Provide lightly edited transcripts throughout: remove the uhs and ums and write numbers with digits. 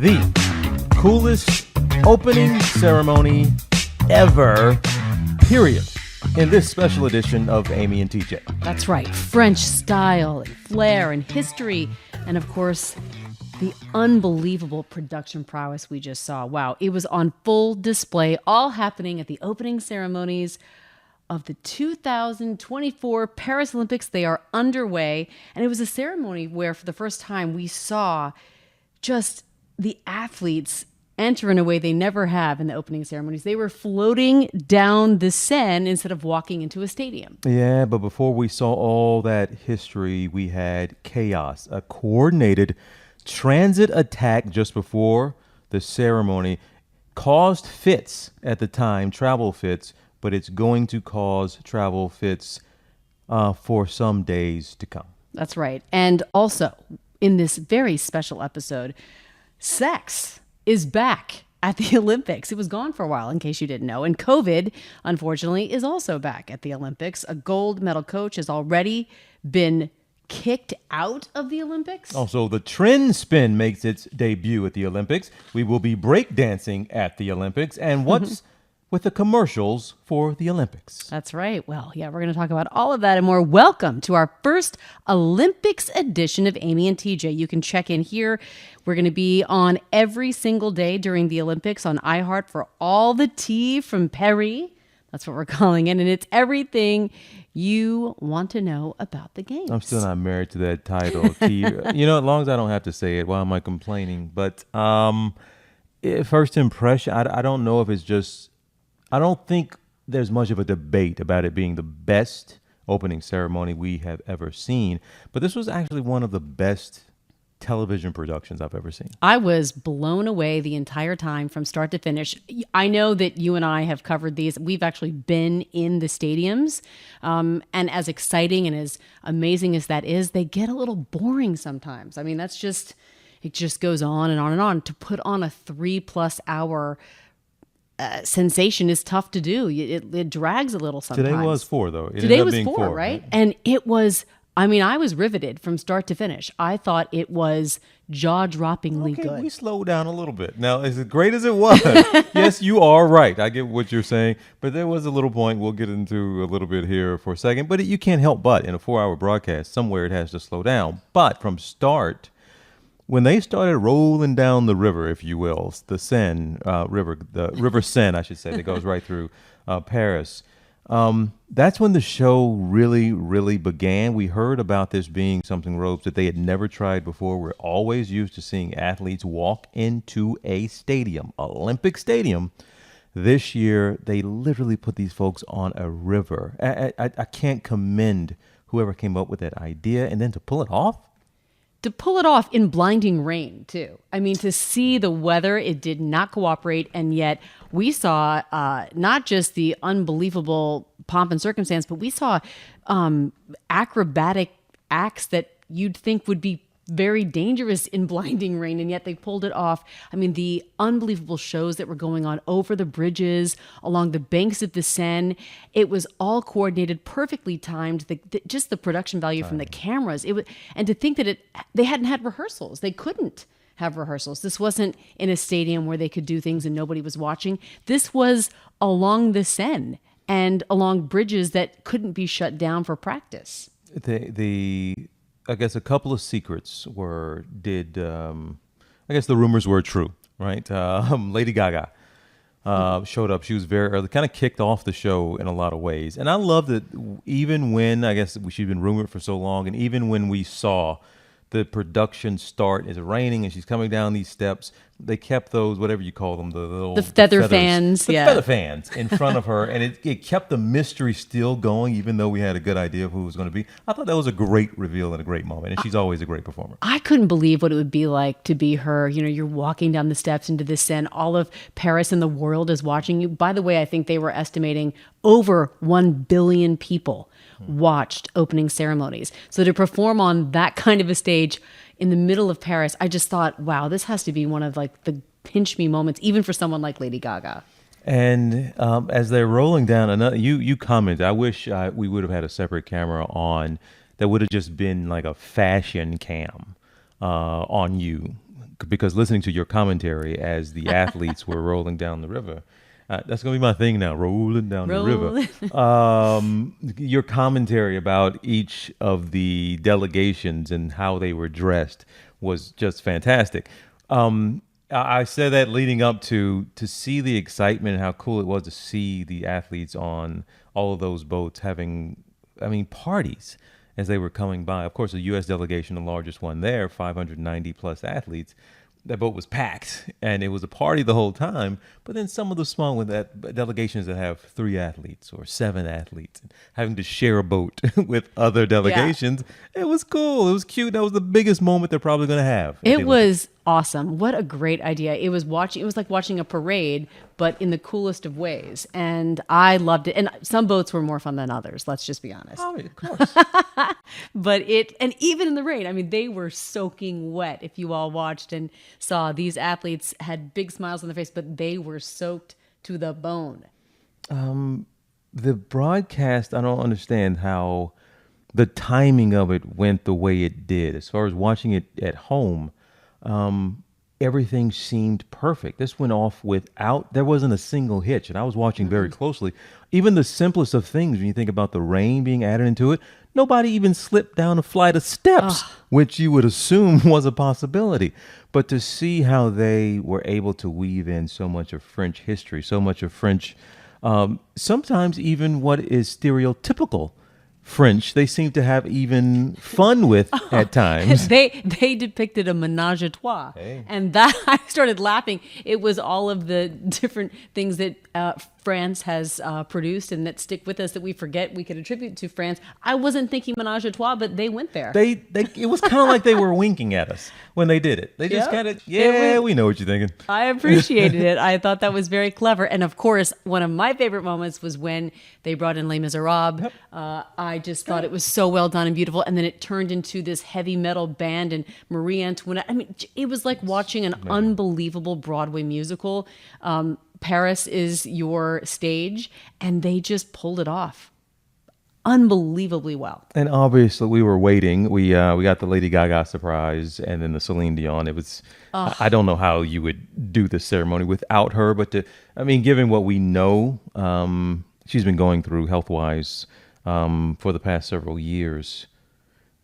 the coolest opening ceremony ever, period, in this special edition of Amy and TJ. That's right. French style and flair and history. And of course, the unbelievable production prowess we just saw. Wow. It was on full display, all happening at the opening ceremonies of the 2024 Paris Olympics. They are underway. And it was a ceremony where for the first time we saw just the athletes enter in a way they never have in the opening ceremonies. They were floating down the Seine instead of walking into a stadium. Yeah, but before we saw all that history, we had chaos, a coordinated transit attack just before the ceremony caused fits at the time, travel fits, but it's going to cause travel fits for some days to come. That's right. And also, in this very special episode, sex is back at the Olympics. It was gone for a while, in case you didn't know. And COVID, unfortunately, is also back at the Olympics. A gold medal coach has already been kicked out of the Olympics. Also, the trend spin makes its debut at the Olympics. We will be breakdancing at the Olympics. And what's with the commercials for the Olympics? That's right. Well, yeah, we're going to talk about all of that and more. Welcome to our first Olympics edition of Amy and TJ. You can check in here. We're going to be on every single day during the Olympics on iHeart for all the tea from Paris. That's what we're calling it. And it's everything you want to know about the games. I'm still not married to that title. As long as I don't have to say it, why am I complaining? But first impression, I don't know if it's just, I don't think there's much of a debate about it being the best opening ceremony we have ever seen. But this was actually one of the best television productions I've ever seen. I was blown away the entire time from start to finish. I know that you and I have covered these. We've actually been in the stadiums. And as exciting and as amazing as that is, they get a little boring sometimes. I mean, it just goes on and on and on. To put on a 3+ hour sensation is tough to do. It drags a little sometimes. Today was 4, though. Today was 4, right? And it was, I was riveted from start to finish. I thought it was jaw-droppingly good. We slowed down a little bit. Now, as great as it was, yes, you are right. I get what you're saying. But there was a little point we'll get into a little bit here for a second. But you can't help but, in a 4-hour broadcast, somewhere it has to slow down. But from start, when they started rolling down the river, if you will, the Seine river, the River Seine, I should say, that goes right through Paris, that's when the show really, really began. We heard about this being something, Robes, that they had never tried before. We're always used to seeing athletes walk into a stadium, Olympic stadium. This year, they literally put these folks on a river. I can't commend whoever came up with that idea. And then to pull it off. To pull it off in blinding rain, too. To see the weather, it did not cooperate. And yet we saw not just the unbelievable pomp and circumstance, but we saw acrobatic acts that you'd think would be very dangerous in blinding rain, and yet they pulled it off. The unbelievable shows that were going on over the bridges, along the banks of the Seine. It was all coordinated, perfectly timed. Just the production value from the cameras. And to think that they hadn't had rehearsals. They couldn't have rehearsals. This wasn't in a stadium where they could do things and nobody was watching. This was along the Seine and along bridges that couldn't be shut down for practice. I guess a couple of secrets I guess the rumors were true, right? Lady Gaga showed up. She was very early, kind of kicked off the show in a lot of ways. And I love that even when, I guess she'd been rumored for so long, and even when we saw the production start, it's raining and she's coming down these steps, they kept those, whatever you call them, the little feather fans, feather fans in front of her, and it kept the mystery still going, even though we had a good idea of who it was going to be. I thought that was a great reveal and a great moment, and she's always a great performer. I couldn't believe what it would be like to be her. You're walking down the steps into the Seine. All of Paris and the world is watching you. By the way, I think they were estimating over 1 billion people watched opening ceremonies. So to perform on that kind of a stage in the middle of Paris, I just thought, wow, this has to be one of the pinch me moments, even for someone like Lady Gaga. And as they're rolling down, you commented, I wish we would have had a separate camera on that would have just been like a fashion cam on you because listening to your commentary as the athletes were rolling down the river, that's going to be my thing now, rolling down the river. Your commentary about each of the delegations and how they were dressed was just fantastic. I said that leading up to see the excitement and how cool it was to see the athletes on all of those boats having, parties as they were coming by. Of course, the U.S. delegation, the largest one there, 590 plus athletes. That boat was packed, and it was a party the whole time. But then some of the small delegations that have 3 athletes or 7 athletes, having to share a boat with other delegations, it was cool. It was cute. That was the biggest moment they're probably going to have. It was awesome. What a great idea. It was like watching a parade, but in the coolest of ways. And I loved it. And some boats were more fun than others. Let's just be honest. Oh, of course. But and even in the rain, they were soaking wet. If you all watched and saw, these athletes had big smiles on their face, but they were soaked to the bone. The broadcast, I don't understand how the timing of it went the way it did. As far as watching it at home, everything seemed perfect. This went off there wasn't a single hitch, and I was watching very closely. Even the simplest of things, when you think about the rain being added into it, nobody even slipped down a flight of steps, which you would assume was a possibility. But to see how they were able to weave in so much of French history, so much of French, sometimes even what is stereotypical French, they seem to have even fun with at times. They depicted a menage a trois, and that I started laughing. It was all of the different things that France has produced and that stick with us that we forget we could attribute to France. I wasn't thinking menage a trois, but they went there. It was kind of like they were winking at us when they did it. They just kind of, we know what you're thinking. I appreciated it. I thought that was very clever. And of course, one of my favorite moments was when they brought in Les Miserables. Yep. I just thought it was so well done and beautiful. And then it turned into this heavy metal band and Marie Antoinette. It was like watching an unbelievable Broadway musical. Paris is your stage, and they just pulled it off unbelievably well. And obviously, we were waiting. We got the Lady Gaga surprise, and then the Celine Dion. It was. I don't know how you would do this ceremony without her, but given what we know, she's been going through health-wise for the past several years.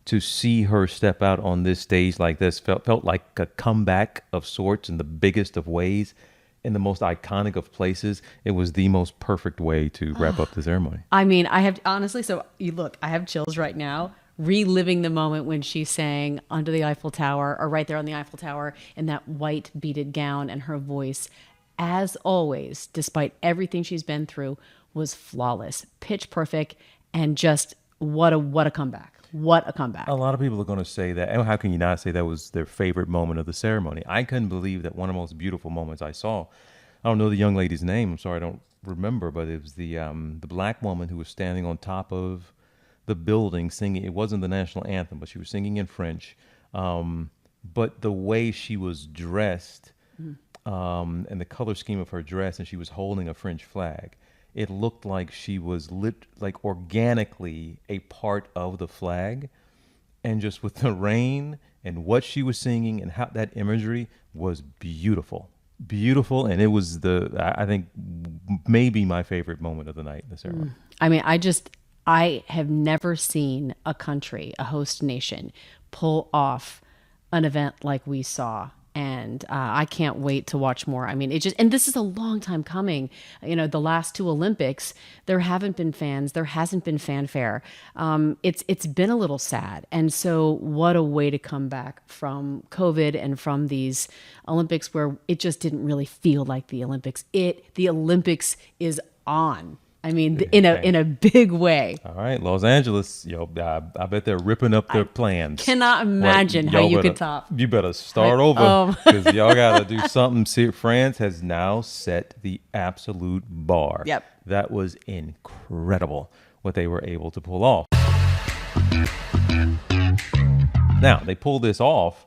To see her step out on this stage like this felt like a comeback of sorts in the biggest of ways. In the most iconic of places. It was the most perfect way to wrap up the ceremony. I have honestly, so you look, I have chills right now, reliving the moment when she sang under the Eiffel Tower, or right there on the Eiffel Tower, in that white beaded gown, and her voice, as always, despite everything she's been through, was flawless, pitch perfect, and just what a comeback. What a comeback. A lot of people are going to say that. And how can you not say that was their favorite moment of the ceremony? I couldn't believe that one of the most beautiful moments I saw. I don't know the young lady's name. I'm sorry, I don't remember. But it was the black woman who was standing on top of the building singing. It wasn't the national anthem, but she was singing in French. But the way she was dressed and the color scheme of her dress, and she was holding a French flag. It looked like she was organically a part of the flag, and just with the rain and what she was singing and how that imagery was beautiful, and it was I think maybe my favorite moment of the night in the ceremony. I have never seen a country, a host nation, pull off an event like we saw. And I can't wait to watch more. And this is a long time coming. The last 2 Olympics, there haven't been fans. There hasn't been fanfare. It's been a little sad. And so what a way to come back from COVID and from these Olympics where it just didn't really feel like the Olympics. The Olympics is on. In a big way. All right, Los Angeles, I bet they're ripping up their plans. Cannot imagine how you could top. You better start over because y'all got to do something. See, France has now set the absolute bar. Yep. That was incredible what they were able to pull off. Now, they pulled this off,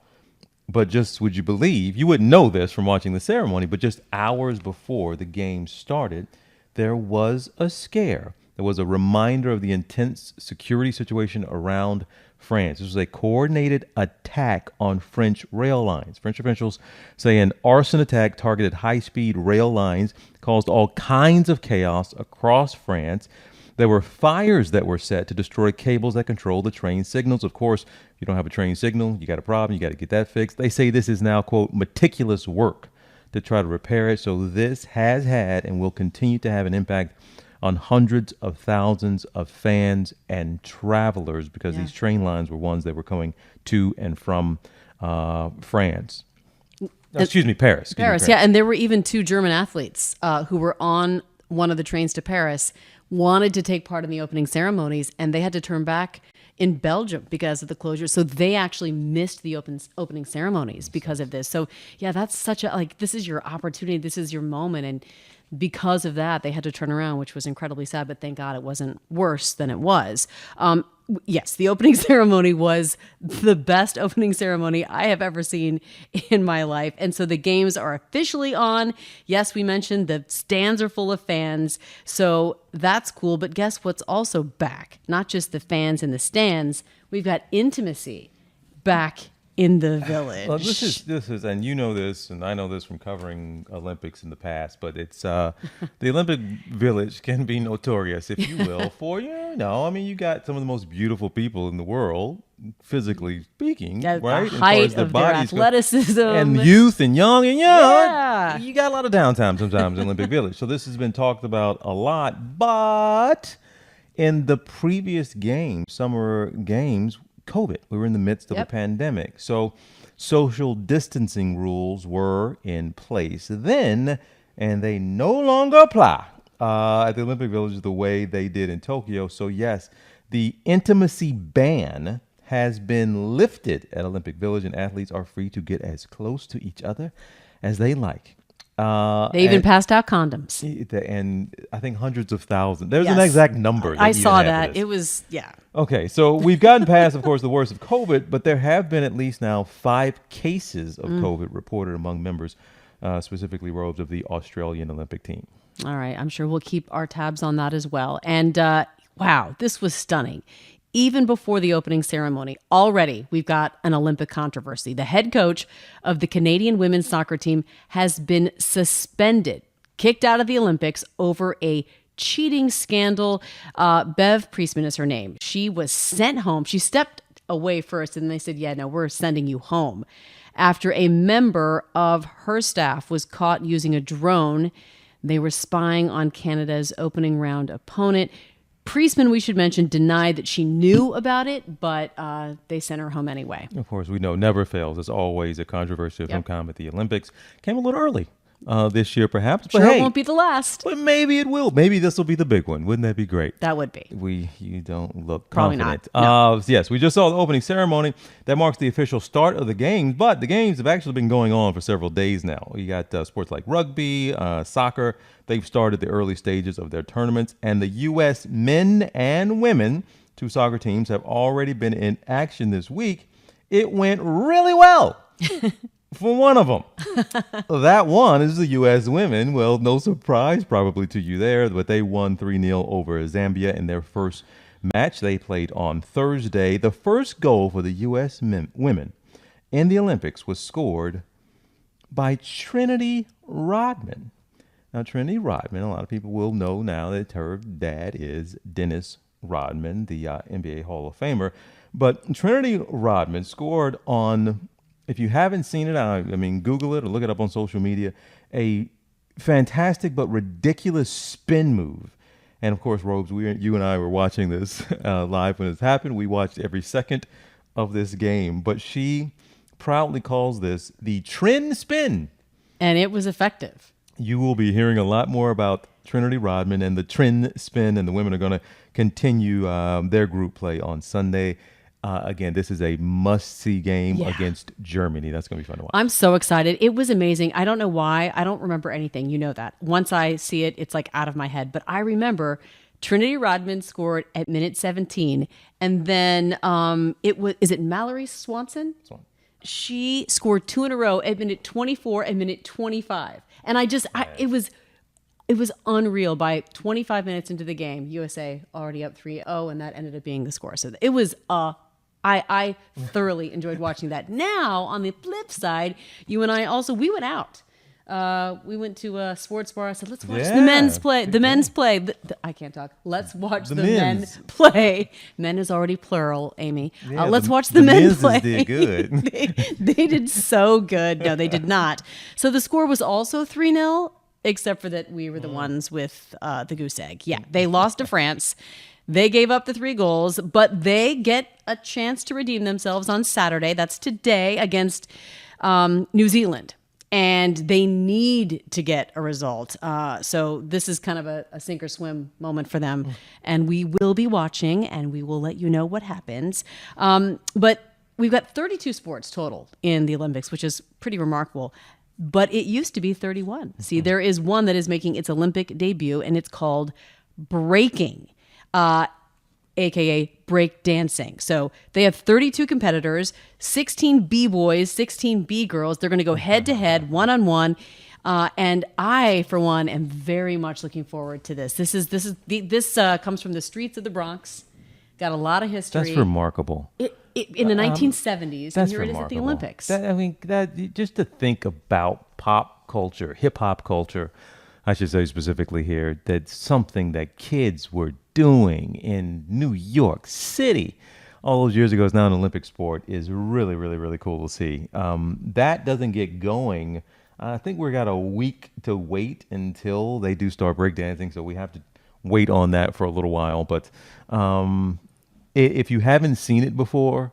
but just would you believe, you wouldn't know this from watching the ceremony, but just hours before the game started, there was a scare. There was a reminder of the intense security situation around France. This was a coordinated attack on French rail lines. French officials say an arson attack targeted high-speed rail lines, caused all kinds of chaos across France. There were fires that were set to destroy cables that control the train signals. Of course, if you don't have a train signal, you got a problem, you got to get that fixed. They say this is now, quote, meticulous work to try to repair it. So this has had and will continue to have an impact on hundreds of thousands of fans and travelers, because these train lines were ones that were coming to and from France. Excuse me, Paris. Paris, yeah. And there were even 2 German athletes who were on one of the trains to Paris, wanted to take part in the opening ceremonies, and they had to turn back in Belgium because of the closure. So they actually missed the opening ceremonies because of this. So yeah, that's such a, this is your opportunity. This is your moment. And because of that, they had to turn around, which was incredibly sad, but thank God it wasn't worse than it was. Yes, the opening ceremony was the best opening ceremony I have ever seen in my life. And so the games are officially on. Yes, we mentioned the stands are full of fans. So that's cool. But guess what's also back? Not just the fans in the stands. We've got intimacy back in the village. Well, this is, and you know this, and I know this from covering Olympics in the past, but it's the Olympic Village can be notorious, if you will, for you got some of the most beautiful people in the world, physically speaking, right? The height of their athleticism and youth and young. Yeah. You got a lot of downtime sometimes in Olympic Village. So this has been talked about a lot, but in the previous games, summer games, COVID. We were in the midst of a pandemic. So social distancing rules were in place then, and they no longer apply at the Olympic Village the way they did in Tokyo. So yes, the intimacy ban has been lifted at Olympic Village, and athletes are free to get as close to each other as they like. They even passed out condoms. And I think hundreds of thousands. There's an exact number. I saw that. It was, Okay, so we've gotten past, of course, the worst of COVID, but there have been at least now 5 cases of COVID reported among members, specifically robes of the Australian Olympic team. All right, I'm sure we'll keep our tabs on that as well. And wow, this was stunning. Even before the opening ceremony, already we've got an Olympic controversy. The head coach of the Canadian women's soccer team has been suspended, kicked out of the Olympics over a cheating scandal. Bev Priestman is her name. She was sent home. She stepped away first, and they said, yeah, no, we're sending you home. After a member of her staff was caught using a drone, they were spying on Canada's opening round opponent. Priestman, we should mention, denied that she knew about it, but they sent her home anyway. Of course, we know never fails. There's always a controversy of some kind at the Olympics. Came a little early this year, perhaps. But sure, hey, it won't be the last. But maybe it will. Maybe this will be the big one. Wouldn't that be great? That would be. You don't look Probably confident. not. No. Yes, we just saw the opening ceremony. That marks the official start of the games, but the games have actually been going on for several days now. You got sports like rugby, soccer. They've started the early stages of their tournaments, and the U.S. men and women, 2 soccer teams, have already been in action this week. It went really well for one of them. That one is the U.S. women. Well, no surprise probably to you there, but they won 3-0 over Zambia in their first match. They played on Thursday. The first goal for the U.S. women in the Olympics was scored by Trinity Rodman. Now, Trinity Rodman, a lot of people will know now that her dad is Dennis Rodman, the NBA Hall of Famer. But Trinity Rodman scored on, if you haven't seen it, I mean, Google it or look it up on social media, a fantastic but ridiculous spin move. And of course, Robes, you and I were watching this live when it happened. We watched every second of this game. But she proudly calls this the Trin Spin. And it was effective. You will be hearing a lot more about Trinity Rodman and the Trin Spin, and the women are going to continue their group play on Sunday. Again, this is a must-see game against Germany. That's going to be fun to watch. I'm so excited. It was amazing. I don't know why. I don't remember anything. You know that. Once I see it, it's like out of my head. But I remember Trinity Rodman scored at minute 17. And then is it Mallory Swanson? She scored 2 in a row at minute 24 and minute 25. And it was unreal. By 25 minutes into the game, USA already up 3-0, and that ended up being the score. So it was I thoroughly enjoyed watching that. Now, on the flip side, you and I also, we went out. We went to a sports bar. I said, let's watch the men's play. The men's play. I can't talk. Let's watch the men play. Men is already plural, Amy. Let's watch the men play. Did good. they did so good. No, they did not. So the score was also 3-0, except for that we were the ones with the goose egg. Yeah, they lost to France. They gave up the 3 goals, but they get a chance to redeem themselves on Saturday. That's today against New Zealand. And they need to get a result. So this is kind of a sink or swim moment for them. And we will be watching, and we will let you know what happens. But we've got 32 sports total in the Olympics, which is pretty remarkable. But it used to be 31. See, there is one that is making its Olympic debut, and it's called breaking. AKA break dancing. So they have 32 competitors, 16 B-boys, 16 B-girls. They're going to go head-to-head, one-on-one. And I, for one, am very much looking forward to this. This comes from the streets of the Bronx. Got a lot of history. That's remarkable. In the 1970s, and here it is at the Olympics. Just to think about pop culture, hip-hop culture, I should say specifically here, that's something that kids were doing in New York City all those years ago is now an Olympic sport is really, really, really cool to see. That doesn't get going. I think we got a week to wait until they do start breakdancing, so we have to wait on that for a little while. But if you haven't seen it before,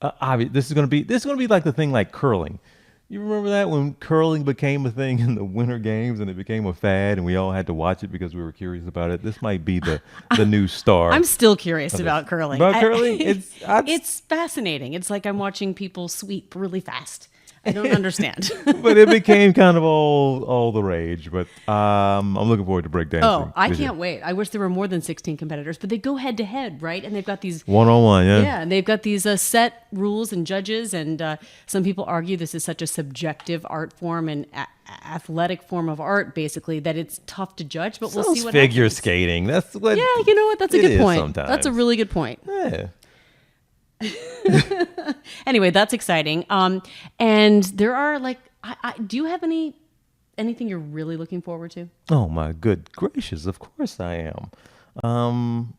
this is gonna be like the thing like curling. You remember that when curling became a thing in the Winter Games and it became a fad and we all had to watch it because we were curious about it? This might be the new star. I'm still curious about curling. About curling? It's fascinating. It's like I'm watching people sweep really fast. I don't understand. But it became kind of all the rage. But I'm looking forward to breakdancing. Oh, I can't wait. I wish there were more than 16 competitors, but they go head to head, right? And they've got these one-on-one, yeah. Yeah, and they've got these set rules and judges. And some people argue this is such a subjective art form and athletic form of art, basically, that it's tough to judge. But we'll see what figure happens. Skating. That's what. Yeah, you know what? That's a good point. Sometimes. That's a really good point. Yeah. Anyway, that's exciting. And there are do you have anything you're really looking forward to? Oh my good gracious! Of course I am.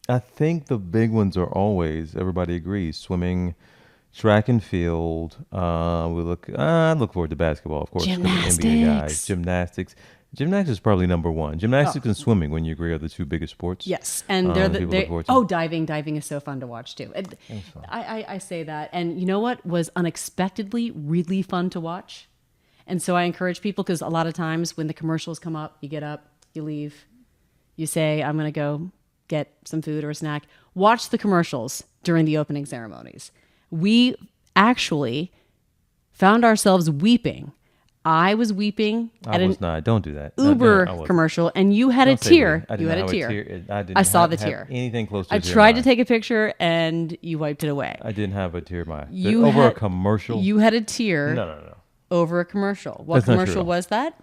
I think the big ones are always, everybody agrees, swimming, track and field. I look forward to basketball, of course. Gymnastics. The NBA guys. Gymnastics. Gymnastics is probably number one. Gymnastics and swimming, when you agree, are the 2 biggest sports. Yes, and diving. Diving is so fun to watch too. I say that, and you know what was unexpectedly really fun to watch, and so I encourage people, because a lot of times when the commercials come up, you get up, you leave, you say, "I'm going to go get some food or a snack." Watch the commercials during the opening ceremonies. We actually found ourselves weeping. I was weeping at an Don't do that. Uber commercial, and you had a tear. You had a tear. I saw the tear. Anything close to a tear. I tried to take a picture, and you wiped it away. I didn't have a tear in my eye. You over had a commercial? You had a tear. No. Over a commercial. What commercial was that?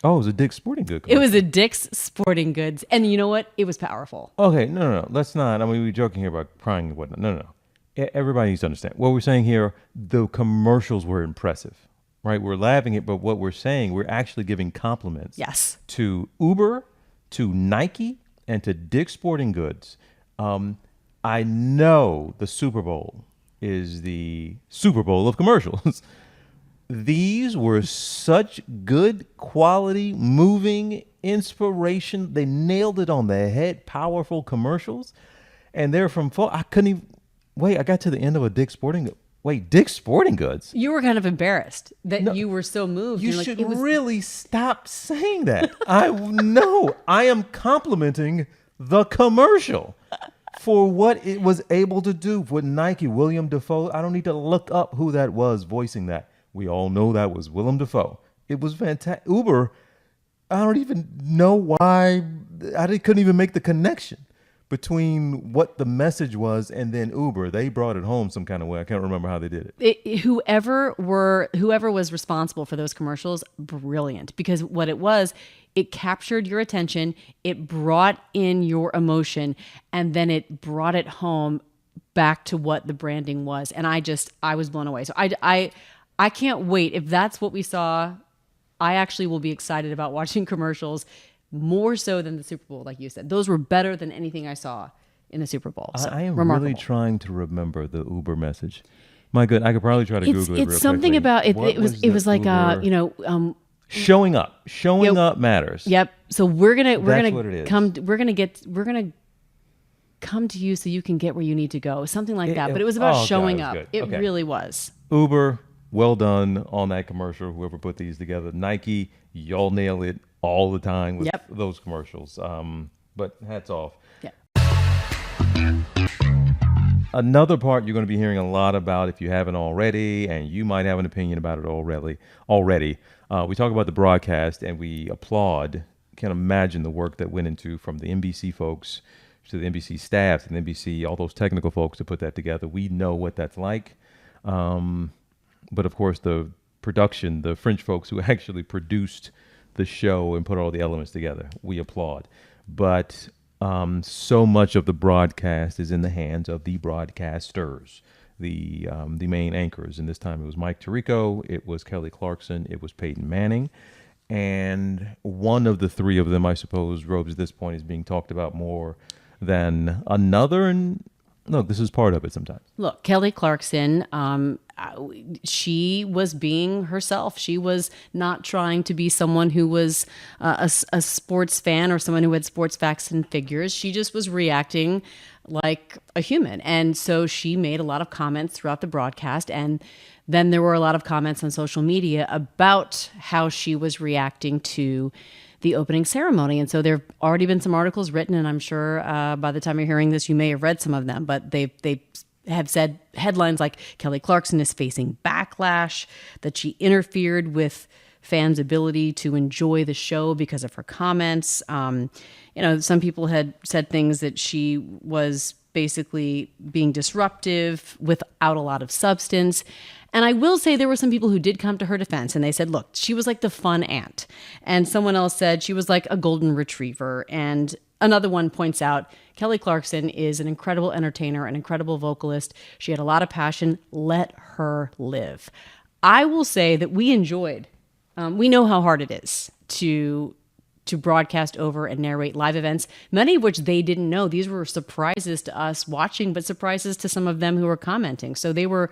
Oh, it was a Dick's Sporting Goods commercial. It was a Dick's Sporting Goods, and you know what? It was powerful. Okay, no. Let's not. I mean, we're joking here about crying and whatnot. No. Everybody needs to understand. What we're saying here, the commercials were impressive. Right, we're laughing at, but what we're saying, we're actually giving compliments. Yes. To Uber, to Nike, and to Dick's Sporting Goods. I know the Super Bowl is the Super Bowl of commercials. These were such good quality, moving inspiration. They nailed it on the head. Powerful commercials, and they're from. I couldn't even wait. I got to the end of a Dick's Sporting Goods. Wait, Dick's Sporting Goods? You were kind of embarrassed that you were so moved. You should really stop saying that. I am complimenting the commercial for what it was able to do with Nike. William Dafoe. I don't need to look up who that was voicing that. We all know that was Willem Dafoe. It was fantastic. Uber, I don't even know why. Couldn't even make the connection between what the message was and then Uber. They brought it home some kind of way. I can't remember how they did it. Whoever was responsible for those commercials, brilliant. Because what it was, it captured your attention, it brought in your emotion, and then it brought it home back to what the branding was. And I was blown away. So I can't wait. If that's what we saw, I actually will be excited about watching commercials more so than the Super Bowl, like you said. Those were better than anything I saw in the Super Bowl. So, I am remarkable. really trying to remember the Uber message. My good, I could probably try to Google it. It's real something quickly. about it. What It was like Uber- showing up. Showing up matters. Yep. So we're gonna what it is. come to you so you can get where you need to go. Something like that. But it was about showing up. Good. It Okay. really was. Uber, well done on that commercial. Whoever put these together, Nike, y'all nail it all the time with those commercials. But hats off. Yeah. Another part you're going to be hearing a lot about if you haven't already, and you might have an opinion about it already. We talk about the broadcast and we applaud. Can't imagine the work that went into from the NBC folks to the NBC staff and the NBC, all those technical folks to put that together. We know what that's like. But of course, the production, the French folks who actually produced the show and put all the elements together, we applaud. But so much of the broadcast is in the hands of the broadcasters, the main anchors. And this time it was Mike Tirico, it was Kelly Clarkson, it was Peyton Manning. And one of the three of them, I suppose, Robes, at this point is being talked about more than another. And look, this is part of it sometimes. Look, Kelly Clarkson, she was being herself. She was not trying to be someone who was a sports fan or someone who had sports facts and figures. She just was reacting like a human. And so she made a lot of comments throughout the broadcast. And then there were a lot of comments on social media about how she was reacting to the opening ceremony. And so there have already been some articles written, and I'm sure by the time you're hearing this, you may have read some of them, but they have said headlines like Kelly Clarkson is facing backlash, that she interfered with fans' ability to enjoy the show because of her comments. Some people had said things that she was basically being disruptive without a lot of substance. And I will say there were some people who did come to her defense, and they said, look, she was like the fun aunt. And someone else said she was like a golden retriever. And another one points out Kelly Clarkson is an incredible entertainer, an incredible vocalist. She had a lot of passion. Let her live. I will say that we enjoyed, we know how hard it is to broadcast over and narrate live events, many of which they didn't know. These were surprises to us watching, but surprises to some of them who were commenting. So they were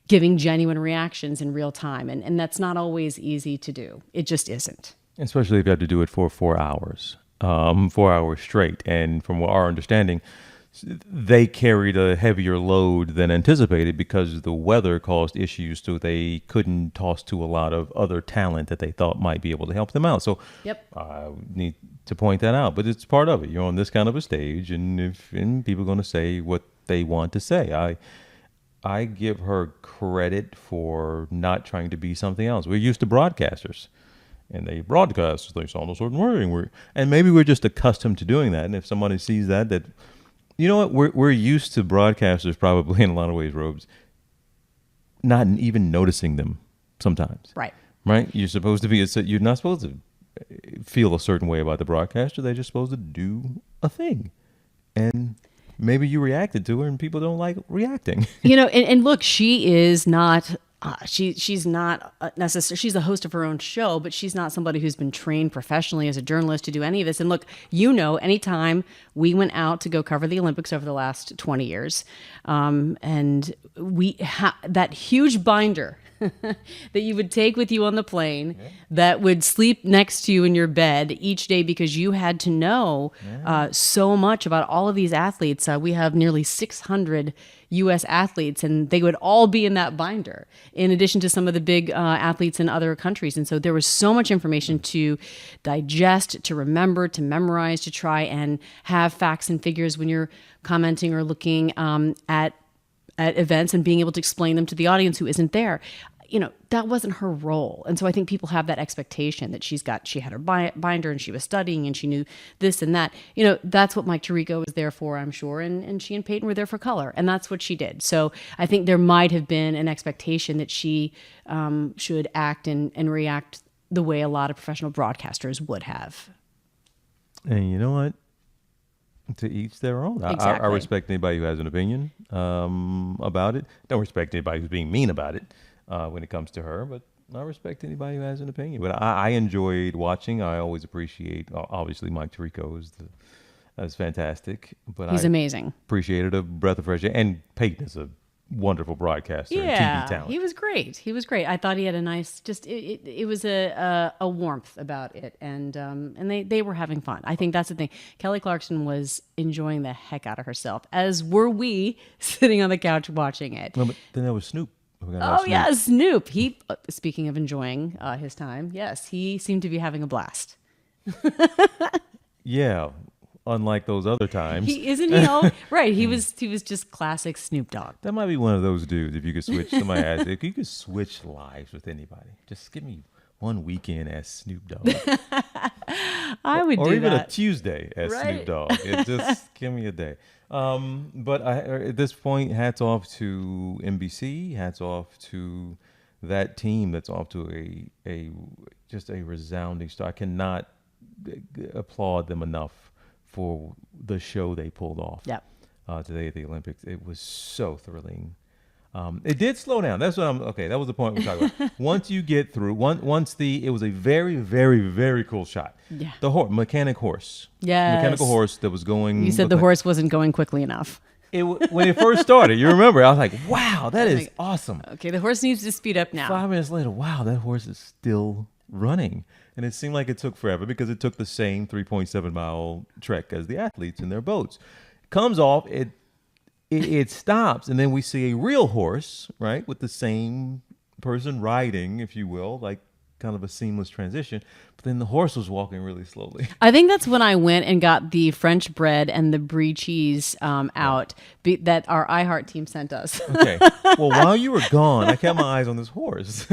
giving genuine reactions in real time. And that's not always easy to do. It just isn't. Especially if you have to do it for 4 hours, 4 hours straight. And from our understanding, they carried a heavier load than anticipated because the weather caused issues, so they couldn't toss to a lot of other talent that they thought might be able to help them out. So I need to point that out. But it's part of it. You're on this kind of a stage, and people are going to say what they want to say. I give her credit for not trying to be something else. We're used to broadcasters, and they broadcast things on a certain way, and maybe we're just accustomed to doing that. And if somebody sees that, you know what, we're used to broadcasters probably in a lot of ways, Robes, not even noticing them sometimes. Right. You're supposed to be. You're not supposed to feel a certain way about the broadcaster. They're just supposed to do a thing, and maybe you reacted to her, and people don't like reacting. And look, she is not. She's not necessarily. She's the host of her own show, but she's not somebody who's been trained professionally as a journalist to do any of this. And look, anytime we went out to go cover the Olympics over the last 20 years, and we that huge binder that you would take with you on the plane, that would sleep next to you in your bed each day because you had to know so much about all of these athletes. We have nearly 600 U.S. athletes, and they would all be in that binder, in addition to some of the big athletes in other countries. And so there was so much information to digest, to remember, to memorize, to try and have facts and figures when you're commenting or looking at events and being able to explain them to the audience who isn't there. That wasn't her role. And so I think people have that expectation that she had her binder and she was studying and she knew this and that. That's what Mike Tirico was there for, I'm sure. And she and Peyton were there for color. And that's what she did. So I think there might have been an expectation that she should act and react the way a lot of professional broadcasters would have. And you know what? To each their own. I Exactly. respect anybody who has an opinion about it. Don't respect anybody who's being mean about it when it comes to her, but I respect anybody who has an opinion. But I enjoyed watching. I always appreciate, obviously, Mike Tirico is fantastic. But He's I amazing. appreciated a breath of fresh air. And Peyton is a wonderful broadcaster and TV talent. He was great. He was great. I thought he had a nice, just it was a warmth about it, and they were having fun. I think that's the thing. Kelly Clarkson was enjoying the heck out of herself, as were we sitting on the couch watching it. Well, but then there was Snoop. We forgot about Oh yeah, Snoop. He speaking of enjoying his time, yes, he seemed to be having a blast. Yeah, unlike those other times. Isn't he all right? He was just classic Snoop Dogg. That might be one of those dudes. If you could switch, somebody asked, if you could switch lives with anybody, just give me one weekend as Snoop Dogg, I would or do even that. a Tuesday as Snoop Right. Dogg. It just give me a day. But at this point, hats off to NBC. Hats off to that team that's off to a just a resounding start. I cannot applaud them enough for the show they pulled off. Yep. Today at the Olympics. It was so thrilling. It did slow down. That's what okay. That was the point we're talking about. Once you get through, it was a very, very, very cool shot. Yeah. The mechanic horse. Yes. Mechanical horse that was going. You said the horse wasn't going quickly enough. When it first started, you remember, I was like, wow, that is awesome. Okay, the horse needs to speed up now. 5 minutes later, wow, that horse is still running. And it seemed like it took forever because it took the same 3.7-mile trek as the athletes in their boats. Comes off, it stops, and then we see a real horse, right, with the same person riding, if you will, like kind of a seamless transition. But then the horse was walking really slowly. I think that's when I went and got the French bread and the brie cheese out that our iHeart team sent us. Okay. Well, while you were gone, I kept my eyes on this horse.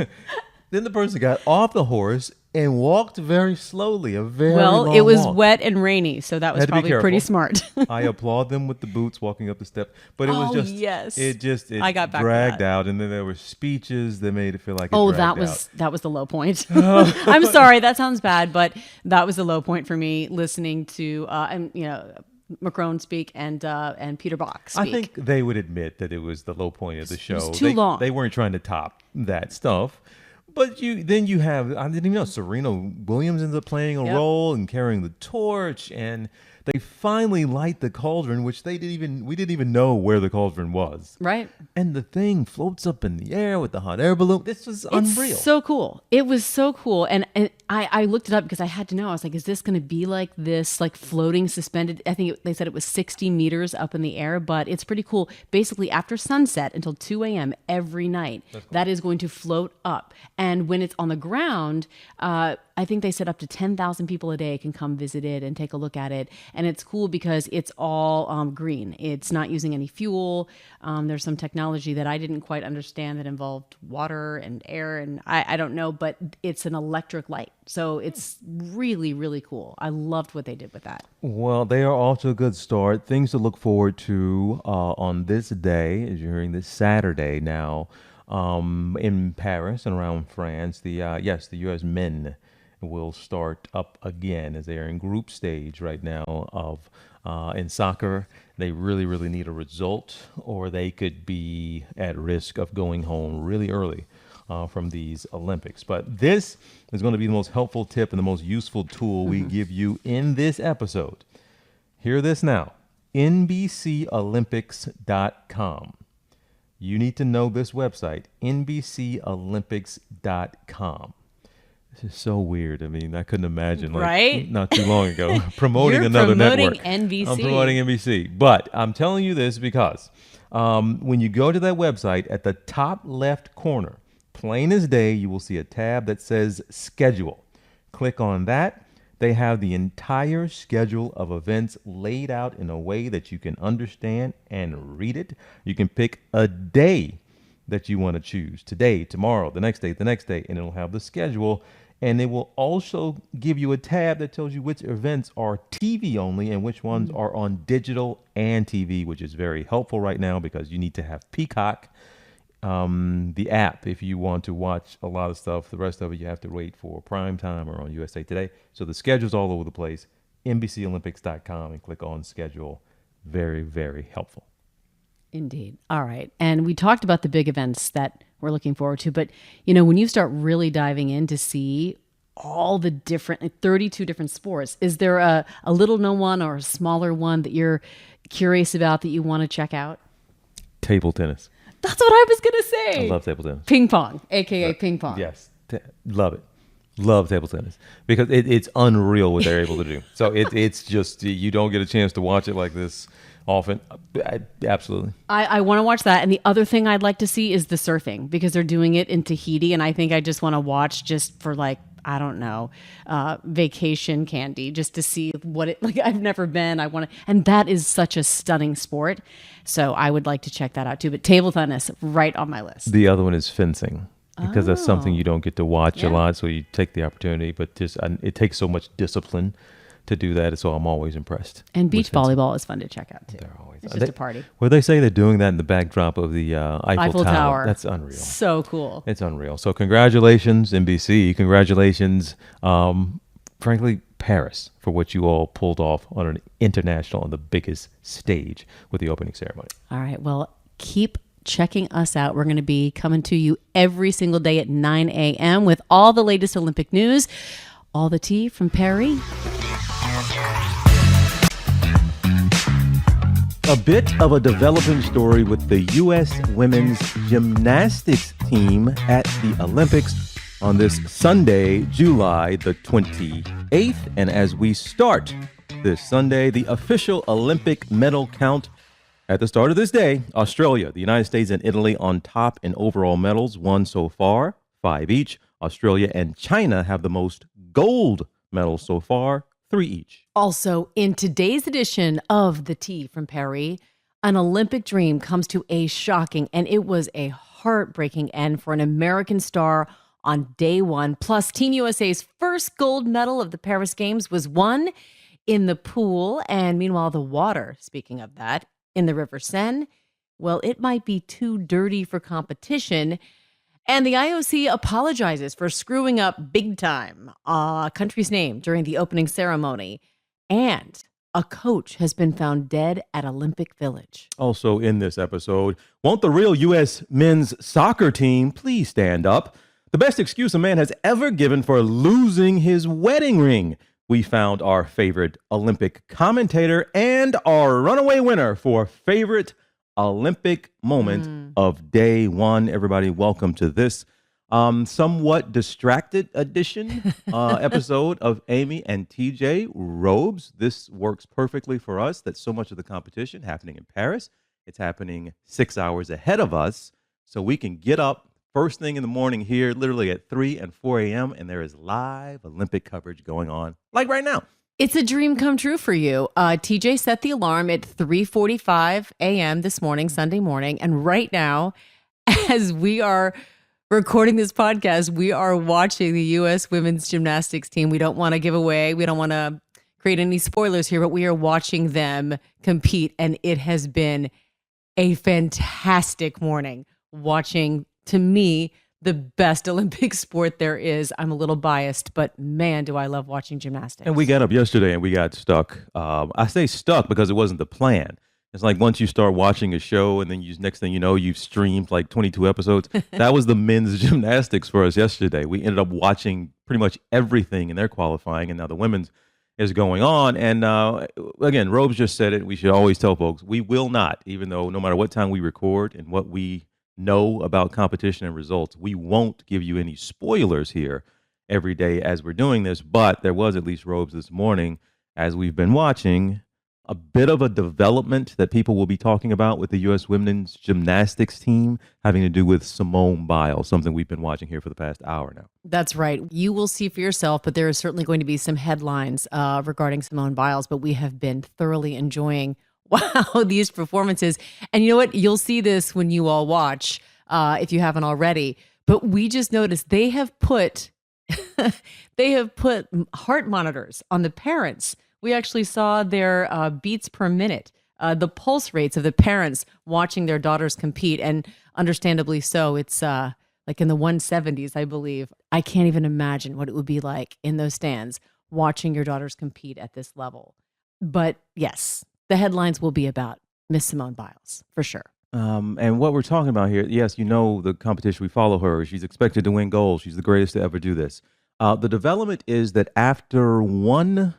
Then the person got off the horse and walked very slowly, a very long it was walk. wet and rainy, so that was Had to be probably pretty careful. smart. I applaud them with the boots walking up the step, but it was Oh, just yes. it I got back to dragged that. out, and then there were speeches that made it feel like That was the low point. I'm sorry, that sounds bad, but that was the low point for me listening to Macron speak and Peter Bach speak. I think they would admit that it was the low point of the show. was too long. They weren't trying to top that stuff. But you have, I didn't even know, Serena Williams ends up playing a role and carrying the torch, and they finally light the cauldron, which we didn't even know where the cauldron was. Right. And the thing floats up in the air with the hot air balloon. This was unreal. It's so cool. It was so cool. And I looked it up because I had to know. I was like, is this going to be like this, like floating suspended? I think they said it was 60 meters up in the air, but it's pretty cool. Basically, after sunset until 2 a.m. every night, that is going to float up. And when it's on the ground, I think they said up to 10,000 people a day can come visit it and take a look at it. And it's cool because it's all green. It's not using any fuel. There's some technology that I didn't quite understand that involved water and air, and I don't know, but it's an electric light. So it's really, really cool. I loved what they did with that. Well, they are off to a good start. Things to look forward to on this day, during this Saturday now, in Paris and around France. The U.S. men will start up again as they are in group stage right now of in soccer. They really, really need a result, or they could be at risk of going home really early from these Olympics. But this is going to be the most helpful tip and the most useful tool we give you in this episode. Hear this now. NBCOlympics.com. You need to know this website, NBCOlympics.com. This is so weird. I mean, I couldn't imagine, Right? not too long ago, promoting You're another promoting network. NBC. I'm promoting NBC. But I'm telling you this because when you go to that website, at the top left corner, plain as day, you will see a tab that says Schedule. Click on that. They have the entire schedule of events laid out in a way that you can understand and read it. You can pick a day that you want to choose. Today, tomorrow, the next day, and it'll have the schedule. And it will also give you a tab that tells you which events are TV only and which ones are on digital and TV, which is very helpful right now because you need to have Peacock, the app, if you want to watch a lot of stuff. The rest of it, you have to wait for prime time or on USA Today. So the schedule's all over the place. NBCOlympics.com and click on schedule. Very, very helpful. Indeed. All right. And we talked about the big events that we're looking forward to. But, you know, when you start really diving in to see all the different, like 32 different sports, is there a little known one or a smaller one that you're curious about that you want to check out? Table tennis. That's what I was going to say. I love table tennis. Ping pong, a.k.a. ping pong. Yes. Love it. Love table tennis because it's unreal what they're able to do. So it's just, you don't get a chance to watch it like this often. Absolutely. I want to watch that. And the other thing I'd like to see is the surfing because they're doing it in Tahiti. And I think I just want to watch just for like, I don't know, vacation candy, just to see what it, like I've never been. I want to, and that is such a stunning sport. So I would like to check that out too. But table tennis, right on my list. The other one is fencing. Because that's something you don't get to watch a lot, so you take the opportunity. But just it takes so much discipline to do that, so I'm always impressed. And beach volleyball is fun to check out too. They're always, it's just a party. Well, they say they're doing that in the backdrop of the Eiffel Tower. That's unreal. So cool. It's unreal. So congratulations, NBC. Congratulations, frankly, Paris, for what you all pulled off on an international, on the biggest stage with the opening ceremony. All right. Well, keep checking us out. We're going to be coming to you every single day at 9 a.m. with all the latest Olympic news. All the tea from Perry. A bit of a developing story with the U.S. women's gymnastics team at the Olympics on this Sunday, July the 28th. And as we start this Sunday, the official Olympic medal count. At the start of this day, Australia, the United States, and Italy on top in overall medals, won so far, 5 each. Australia and China have the most gold medals so far, 3 each. Also, in today's edition of The Tea from Perry, an Olympic dream comes to a shocking, and it was a heartbreaking end for an American star on day one. Plus, Team USA's first gold medal of the Paris Games was won in the pool. And meanwhile, the water, speaking of that, in the River Seine, well, it might be too dirty for competition. And the IOC apologizes for screwing up big time a country's name during the opening ceremony. And a coach has been found dead at Olympic Village. Also in this episode, won't the real U.S. men's soccer team please stand up? The best excuse a man has ever given for losing his wedding ring. We found our favorite Olympic commentator and our runaway winner for favorite Olympic moment of day one. Everybody, welcome to this somewhat distracted edition episode of Amy and TJ Robes. This works perfectly for us. That's so much of the competition happening in Paris. It's happening 6 hours ahead of us, so we can get up first thing in the morning here, literally at 3 and 4 a.m., and there is live Olympic coverage going on, like right now. It's a dream come true for you. TJ set the alarm at 3:45 a.m. this morning, Sunday morning, and right now, as we are recording this podcast, we are watching the U.S. women's gymnastics team. We don't want to give away, we don't want to create any spoilers here, but we are watching them compete, and it has been a fantastic morning watching, to me, the best Olympic sport there is. I'm a little biased, but man, do I love watching gymnastics. And we got up yesterday and we got stuck. I say stuck because it wasn't the plan. It's like once you start watching a show and then next thing you know, you've streamed like 22 episodes. That was the men's gymnastics for us yesterday. We ended up watching pretty much everything in their qualifying, and now the women's is going on. And again, Robes just said it. We should always tell folks, we will not, even though no matter what time we record and what we know about competition and results, we won't give you any spoilers here every day as we're doing this. But there was, at least Robes this morning, as we've been watching, a bit of a development that people will be talking about with the U.S. women's gymnastics team having to do with Simone Biles, something we've been watching here for the past hour now. That's right. You will see for yourself, but there is certainly going to be some headlines regarding Simone Biles, but we have been thoroughly enjoying these performances. And you know what? You'll see this when you all watch, if you haven't already. But we just noticed they have put heart monitors on the parents. We actually saw their beats per minute, the pulse rates of the parents watching their daughters compete. And understandably so, it's like in the 170s, I believe. I can't even imagine what it would be like in those stands watching your daughters compete at this level. But yes, the headlines will be about Miss Simone Biles for sure. And what we're talking about here, yes, you know the competition. We follow her. She's expected to win gold. She's the greatest to ever do this. The development is that after one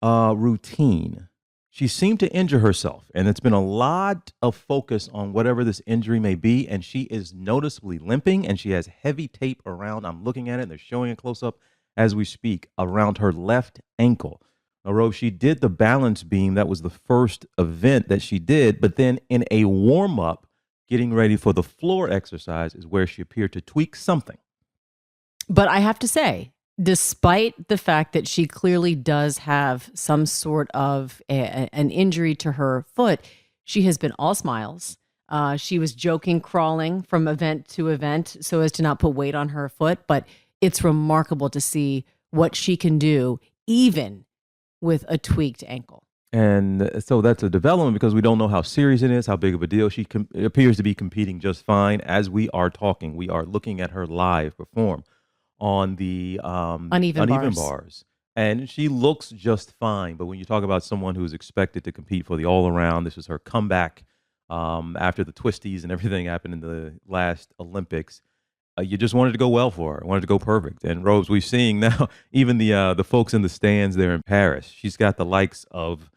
routine, she seemed to injure herself, and it's been a lot of focus on whatever this injury may be. And she is noticeably limping, and she has heavy tape around. I'm looking at it, and they're showing a close up as we speak around her left ankle. Rose, she did the balance beam. That was the first event that she did. But then in a warm up, getting ready for the floor exercise, is where she appeared to tweak something. But I have to say, despite the fact that she clearly does have some sort of an injury to her foot, she has been all smiles. She was joking, crawling from event to event so as to not put weight on her foot. But it's remarkable to see what she can do, even with a tweaked ankle. And so that's a development because we don't know how serious it is, how big of a deal. She appears to be competing just fine as we are talking. We are looking at her live perform on the Uneven bars. And she looks just fine. But when you talk about someone who's expected to compete for the all-around, this is her comeback after the twisties and everything happened in the last Olympics. You just wanted to go well for her, wanted to go perfect. And Rose, we're seeing now even the folks in the stands there in Paris. She's got the likes of,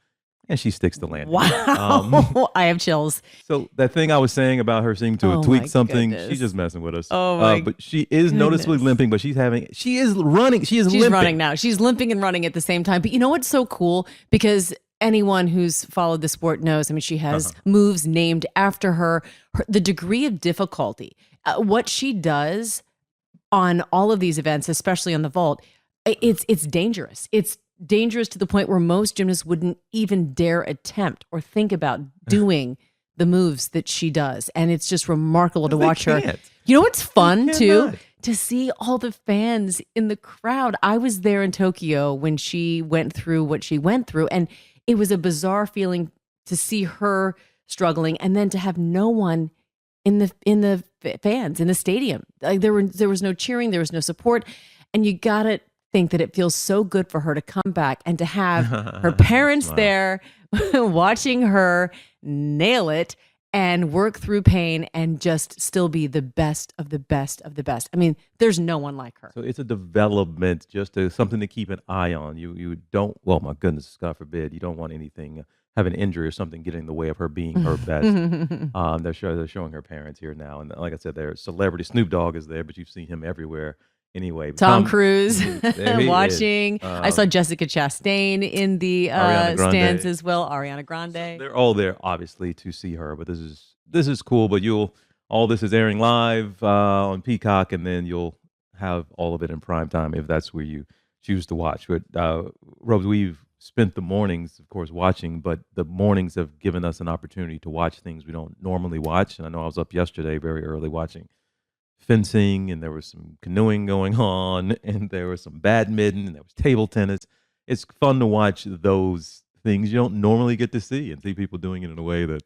and she sticks the landing. Wow, I have chills. So that thing I was saying about her seeming to tweak something, she's just messing with us. But she is noticeably limping, but she is running. She's limping. Running now. She's limping and running at the same time. But you know what's so cool? Because anyone who's followed the sport knows, I mean, she has moves named after her. The degree of difficulty. What she does on all of these events, especially on the vault, it's dangerous. It's dangerous to the point where most gymnasts wouldn't even dare attempt or think about doing the moves that she does. And it's just remarkable to watch her. You know what's fun too? To see all the fans in the crowd. I was there in Tokyo when she went through what she went through, and it was a bizarre feeling to see her struggling and then to have no one in the fans in the stadium. Like there was no cheering, there was no support, and you gotta think that it feels so good for her to come back and to have her parents there watching her nail it and work through pain and just still be the best of the best of the best. I mean, there's no one like her. So it's a development, just something to keep an eye on. You don't, well, my goodness, God forbid, you don't want anything, have an injury or something get in the way of her being her best. They're showing her parents here now. And like I said, their celebrity, Snoop Dogg is there, but you've seen him everywhere. Anyway, Tom Cruise watching. I saw Jessica Chastain in the stands as well. Ariana Grande. So they're all there, obviously, to see her. But this is cool. But all this is airing live on Peacock, and then you'll have all of it in prime time if that's where you choose to watch. But Rose, we've spent the mornings, of course, watching, but the mornings have given us an opportunity to watch things we don't normally watch. And I know I was up yesterday very early watching fencing, and there was some canoeing going on, and there was some badminton, and there was table tennis. It's fun to watch those things you don't normally get to see and see people doing it in a way that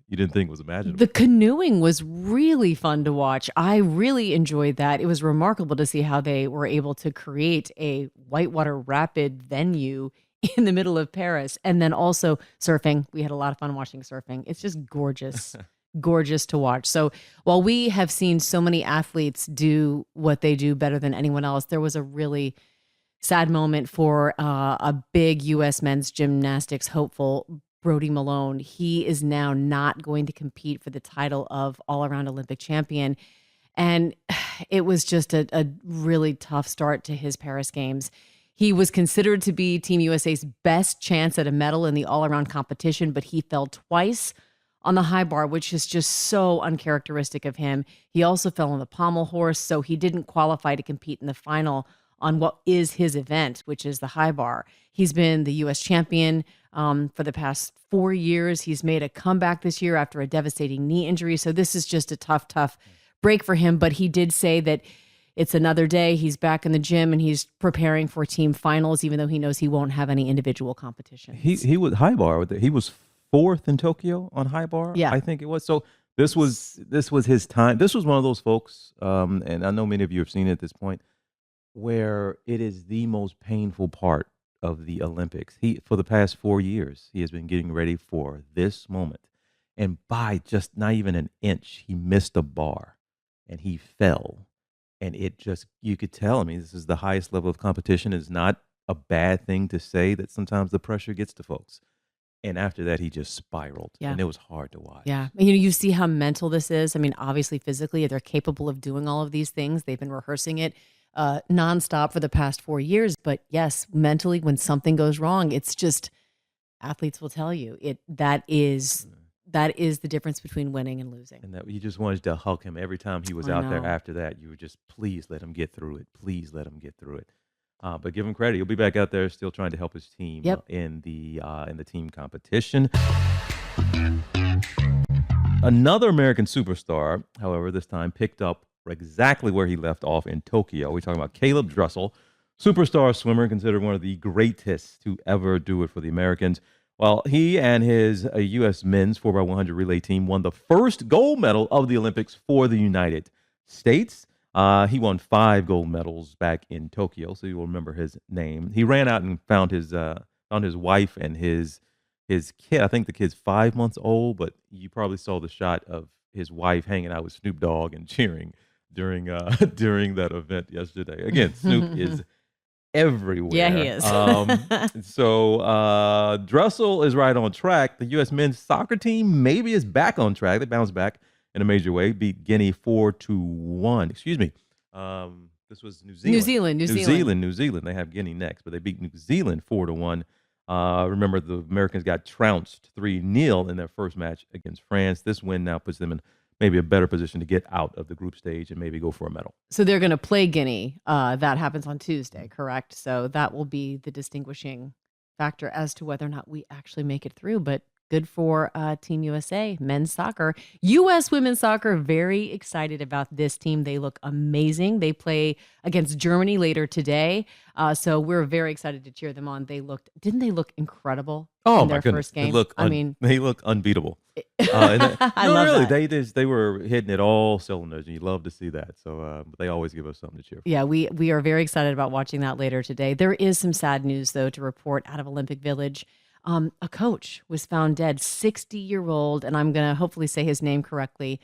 you didn't think was imaginable. The canoeing was really fun to watch. I really enjoyed that. It was remarkable to see how they were able to create a whitewater rapid venue in the middle of Paris. And then also surfing. We had a lot of fun watching surfing. It's just gorgeous. Gorgeous to watch. So while we have seen so many athletes do what they do better than anyone else, there was a really sad moment for a big U.S. men's gymnastics hopeful, Brody Malone. He is now not going to compete for the title of all-around Olympic champion. And it was just a really tough start to his Paris Games. He was considered to be Team USA's best chance at a medal in the all-around competition, but he fell twice on the high bar, which is just so uncharacteristic of him. He also fell on the pommel horse, so he didn't qualify to compete in the final on what is his event, which is the high bar. He's been the U.S. champion for the past 4 years. He's made a comeback this year after a devastating knee injury, so this is just a tough break for him, but he did say that it's another day. He's back in the gym, and he's preparing for team finals, even though he knows he won't have any individual competitions. He was high bar. He was fourth in Tokyo on high bar. Yeah. I think it was. So this was his time. This was one of those folks, and I know many of you have seen it at this point. where it is the most painful part of the Olympics. He for the past 4 years, he has been getting ready for this moment. And by just not even an inch, he missed a bar and he fell. And it just you could tell, I mean, this is the highest level of competition. It's not a bad thing to say that sometimes the pressure gets to folks. And after that, he just spiraled, Yeah. and it was hard to watch. Yeah. And, you see how mental this is. I mean, obviously, physically, they're capable of doing all of these things. They've been rehearsing it nonstop for the past 4 years. But yes, mentally, when something goes wrong, it's just athletes will tell you that is the difference between winning and losing. And that you just wanted to hug him every time he was I out there know. after that. You were just, please let him get through it. Please let him get through it. But give him credit. He'll be back out there still trying to help his team Yep. in the team competition. Another American superstar, however, this time picked up exactly where he left off in Tokyo. We're talking about Caleb Dressel, superstar swimmer, considered one of the greatest to ever do it for the Americans. Well, he and his U.S. men's 4x100 relay team won the first gold medal of the Olympics for the United States. He won 5 gold medals back in Tokyo, so you'll remember his name. He ran out and found his wife and his kid. I think the kid's 5 months old, but you probably saw the shot of his wife hanging out with Snoop Dogg and cheering during during that event yesterday. Again, Snoop is everywhere. Yeah, he is. So Dressel is right on track. The U.S. men's soccer team maybe is back on track. They bounced back in a major way, beat Guinea 4-1. Excuse me. This was New Zealand. New Zealand. They have Guinea next, but they beat New Zealand 4-1. Remember, the Americans got trounced 3-0 in their first match against France. This win now puts them in maybe a better position to get out of the group stage and maybe go for a medal. So they're going to play Guinea. That happens on Tuesday, correct? So that will be the distinguishing factor as to whether or not we actually make it through. But good for Team USA, men's soccer. U.S. women's soccer, very excited about this team. They look amazing. They play against Germany later today. So we're very excited to cheer them on. Didn't they look incredible in their first game? They look unbeatable. I love really, that. they were hitting it all cylinders, and you love to see that. So they always give us something to cheer for. Yeah, we are very excited about watching that later today. There is some sad news, though, to report out of Olympic Village. A coach was found dead, 60-year-old, and I'm going to hopefully say his name correctly.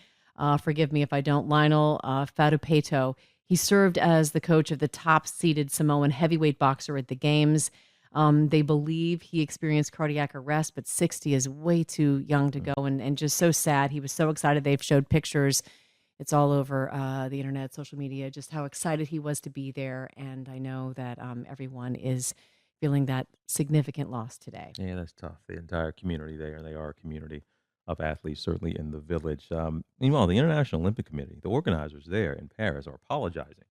Forgive me if I don't. Lionel Fadupeto. He served as the coach of the top-seeded Samoan heavyweight boxer at the Games. They believe he experienced cardiac arrest, but 60 is way too young to go, and just so sad. He was so excited. They've showed pictures. It's all over the internet, social media, just how excited he was to be there. And I know that everyone is feeling that significant loss today. Yeah, that's tough. The entire community there, they are a community of athletes, certainly in the village. Meanwhile, the International Olympic Committee, the organizers there in Paris, are apologizing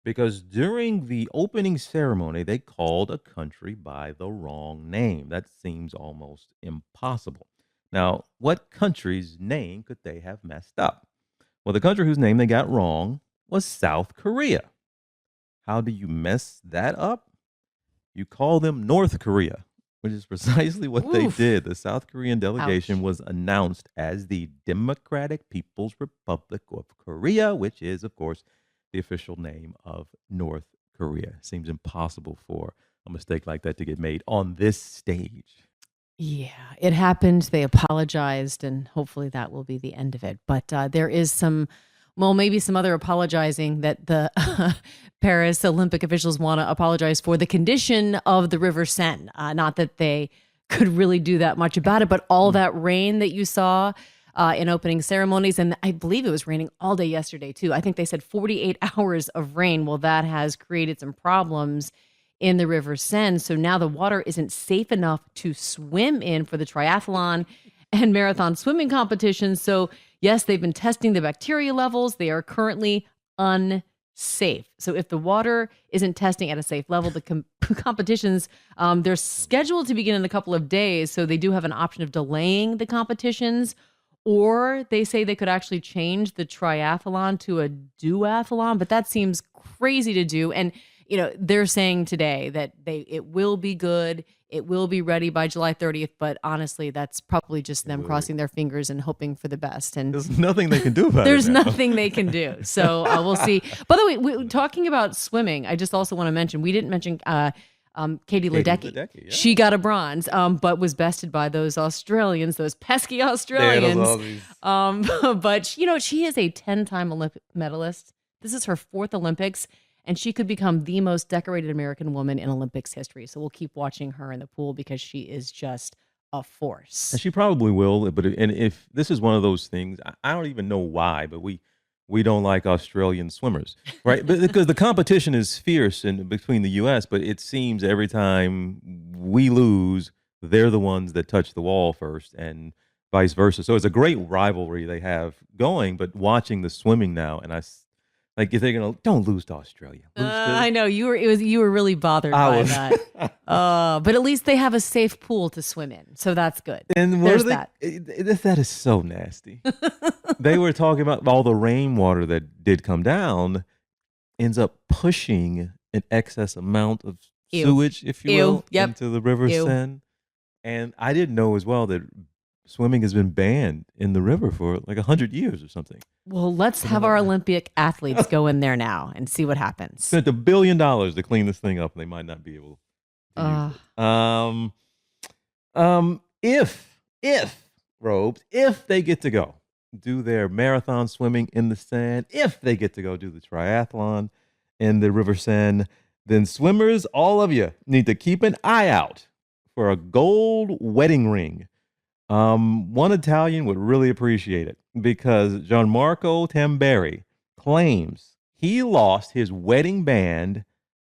because during the opening ceremony, they called a country by the wrong name. That seems almost impossible. Now, what country's name could they have messed up? Well, the country whose name they got wrong was South Korea. How do you mess that up? You call them North Korea, which is precisely what they did. The South Korean delegation was announced as the Democratic People's Republic of Korea, which is, of course, the official name of North Korea. Seems impossible for a mistake like that to get made on this stage. Yeah, it happened. They apologized, and hopefully that will be the end of it. But there is maybe some other apologizing that the Paris Olympic officials want to apologize for the condition of the River Seine. Not that they could really do that much about it, but all that rain that you saw in opening ceremonies, and I believe it was raining all day yesterday too. I think they said 48 hours of rain. Well, that has created some problems in the River Seine. So now the water isn't safe enough to swim in for the triathlon and marathon swimming competitions. So yes, they've been testing the bacteria levels. They are currently unsafe. So if the water isn't testing at a safe level, the competitions, they're scheduled to begin in a couple of days. So they do have an option of delaying the competitions, or they say they could actually change the triathlon to a duathlon, but that seems crazy to do. And they're saying today that it will be good. It will be ready by July 30th. But honestly, that's probably just them crossing their fingers and hoping for the best. And There's nothing they can do about it. there's now. nothing they can do. So we'll see. By the way, talking about swimming, I just also want to mention, we didn't mention Katie Ledecky. Yeah. She got a bronze, but was bested by those Australians, those pesky Australians. But she is a 10-time Olympic medalist. This is her 4th Olympics, and she could become the most decorated American woman in Olympics history. So we'll keep watching her in the pool because she is just a force. And she probably will. But if this is one of those things, I don't even know why, but we don't like Australian swimmers, right? But because the competition is fierce between the U.S., but it seems every time we lose, they're the ones that touch the wall first, and vice versa. So it's a great rivalry they have going. But watching the swimming now, and like if they're gonna don't lose to Australia. I know you were really bothered by that. But at least they have a safe pool to swim in, so that's good. And there's that. That is so nasty. They were talking about all the rainwater that did come down ends up pushing an excess amount of sewage, if you will, into the River Seine. And I didn't know as well that swimming has been banned in the river for like 100 years or something. Well, let's have our Olympic athletes go in there now and see what happens. Spent $1 billion to clean this thing up, and they might not be able to use it. If they get to go do their marathon swimming in the Seine, if they get to go do the triathlon in the River Seine, then swimmers, all of you, need to keep an eye out for a gold wedding ring. One Italian would really appreciate it because Gianmarco Tamberi claims he lost his wedding band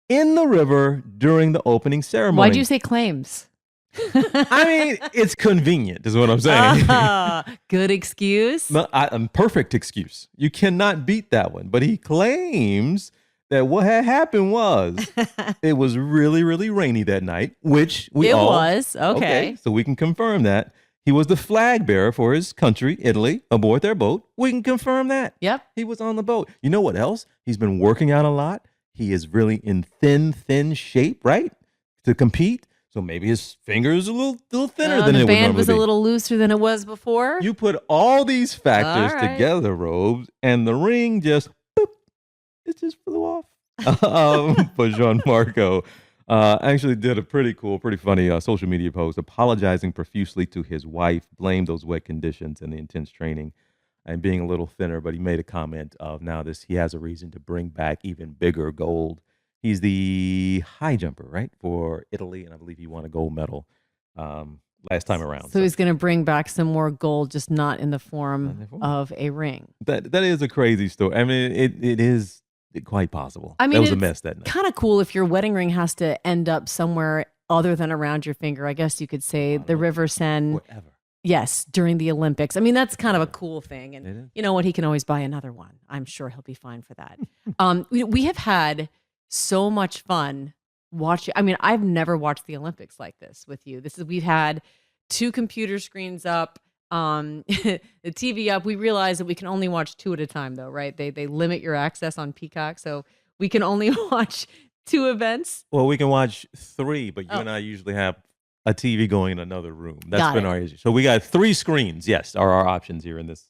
in the river during the opening ceremony. Why'd you say claims? I mean, it's convenient, is what I'm saying. Good excuse. Perfect excuse. You cannot beat that one. But he claims that what had happened was it was really, really rainy that night, which it was. Okay. So we can confirm that. He was the flag bearer for his country, Italy, aboard their boat. We can confirm that. Yep. He was on the boat. You know what else? He's been working out a lot. He is really in thin shape, right? To compete. So maybe his finger is a little thinner than it would normally be. The band was a little looser than it was before. You put all these factors together, Robes, and the ring just, boop, it just flew off. But Gianmarco actually did a pretty funny social media post apologizing profusely to his wife, blamed those wet conditions and the intense training and being a little thinner. But he made a comment of he has a reason to bring back even bigger gold. He's the high jumper, right, for Italy, and I believe he won a gold medal last time around. So he's going to bring back some more gold, just not in the form of a ring. That is a crazy story. I mean, it is quite possible. I mean, that was a mess that night. Kind of cool if your wedding ring has to end up somewhere other than around your finger. I guess you could say the River Seine. Whatever. Yes, during the Olympics. I mean, that's kind of a cool thing. And you know what? He can always buy another one. I'm sure he'll be fine for that. We have had so much fun watching. I mean, I've never watched the Olympics like this with you. We've had 2 computer screens up, the TV up. We realize that we can only watch 2 at a time, though, right? They limit your access on Peacock, so we can only watch 2 events. Well, we can watch 3, but you and I usually have a TV going in another room. That's been our issue. So we got 3 screens. Yes, are our options here in this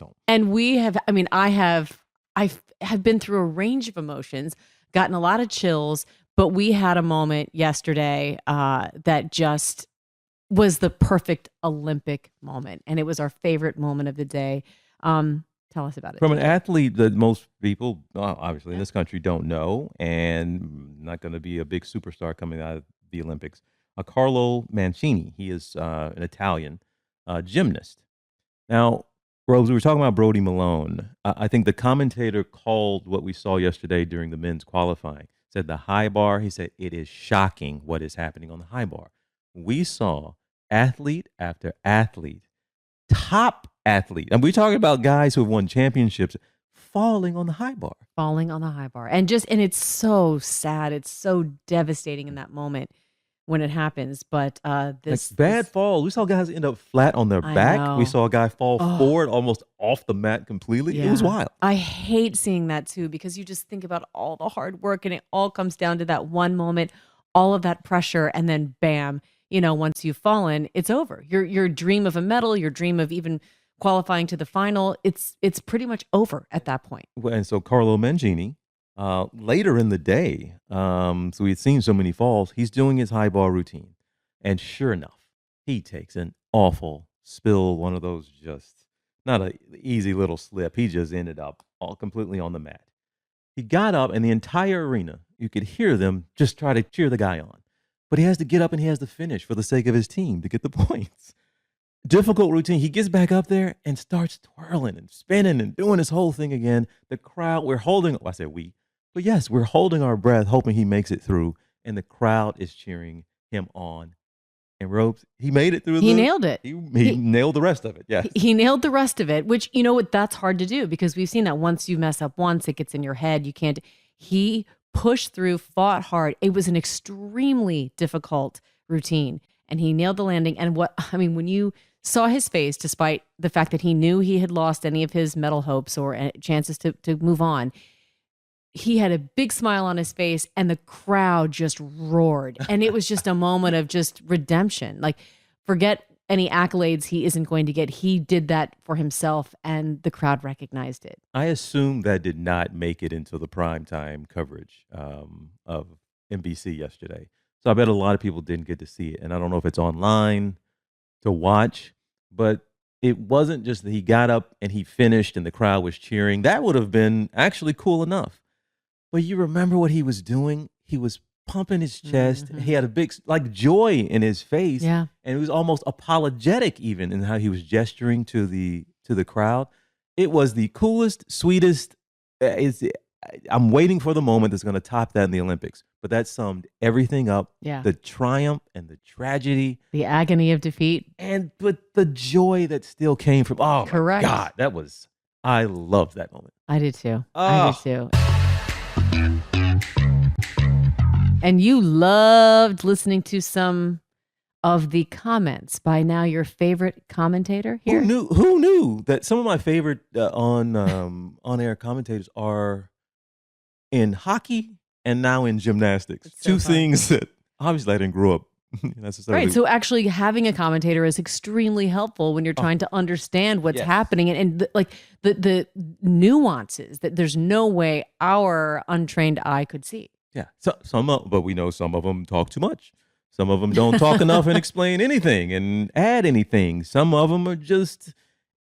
home. And we have. I mean, I have been through a range of emotions, gotten a lot of chills, but we had a moment yesterday that just was the perfect Olympic moment, and it was our favorite moment of the day. Tell us about it. From an athlete that most people, obviously in this country, don't know, and not going to be a big superstar coming out of the Olympics, Carlo Mancini. He is an Italian gymnast. Now, Rose, we were talking about Brody Malone. I think the commentator called what we saw yesterday during the men's qualifying, said the high bar, he said, it is shocking what is happening on the high bar. We saw athlete after athlete, top athlete, and we're talking about guys who have won championships, falling on the high bar. And it's so sad. It's so devastating in that moment when it happens. But this bad fall. We saw guys end up flat on their I back. know. We saw a guy fall forward, almost off the mat completely. It was wild. I hate seeing that too, because you just think about all the hard work and it all comes down to that one moment, all of that pressure, and then bam, once you've fallen, it's over. Your dream of a medal, your dream of even qualifying to the final, it's pretty much over at that point. And so Carlo Mangini, later in the day, so we had seen so many falls, he's doing his high bar routine. And sure enough, he takes an awful spill, one of those just not an easy little slip. He just ended up all completely on the mat. He got up, and the entire arena, you could hear them just try to cheer the guy on. But he has to get up and he has to finish for the sake of his team to get the points. Difficult routine. He gets back up there and starts twirling and spinning and doing his whole thing again. The crowd, we're holding, I said we, but yes, we're holding our breath, hoping he makes it through. And the crowd is cheering him on. And Ropes, he made it through. He nailed it. He nailed the rest of it. Yeah. He nailed the rest of it, which, that's hard to do, because we've seen that once you mess up once, it gets in your head. You can't. He pushed through, fought hard. It was an extremely difficult routine, and he nailed the landing. And when you saw his face, despite the fact that he knew he had lost any of his medal hopes or chances to move on, he had a big smile on his face, and the crowd just roared. And it was just a moment of just redemption. Like, forget any accolades he isn't going to get. He did that for himself, and the crowd recognized it. I assume that did not make it into the primetime coverage of NBC yesterday. So I bet a lot of people didn't get to see it. And I don't know if it's online to watch, but it wasn't just that he got up and he finished and the crowd was cheering. That would have been actually cool enough. But you remember what he was doing? He was pumping his chest. Mm-hmm. He had a big, joy in his face. Yeah. And it was almost apologetic even in how he was gesturing to the crowd. It was the coolest, sweetest. I'm waiting for the moment that's going to top that in the Olympics. But that summed everything up. Yeah. The triumph and the tragedy. The agony of defeat. But the joy that still came from, correct. My God, I loved that moment. I did too. Oh. I did too. And you loved listening to some of the comments by now your favorite commentator here. Who knew that some of my favorite on-air commentators are in hockey and now in gymnastics? Two things that obviously I didn't grow up necessarily. Right. So actually having a commentator is extremely helpful when you're trying to understand what's happening and the nuances that there's no way our untrained eye could see. Yeah. But we know some of them talk too much. Some of them don't talk enough and explain anything and add anything. Some of them are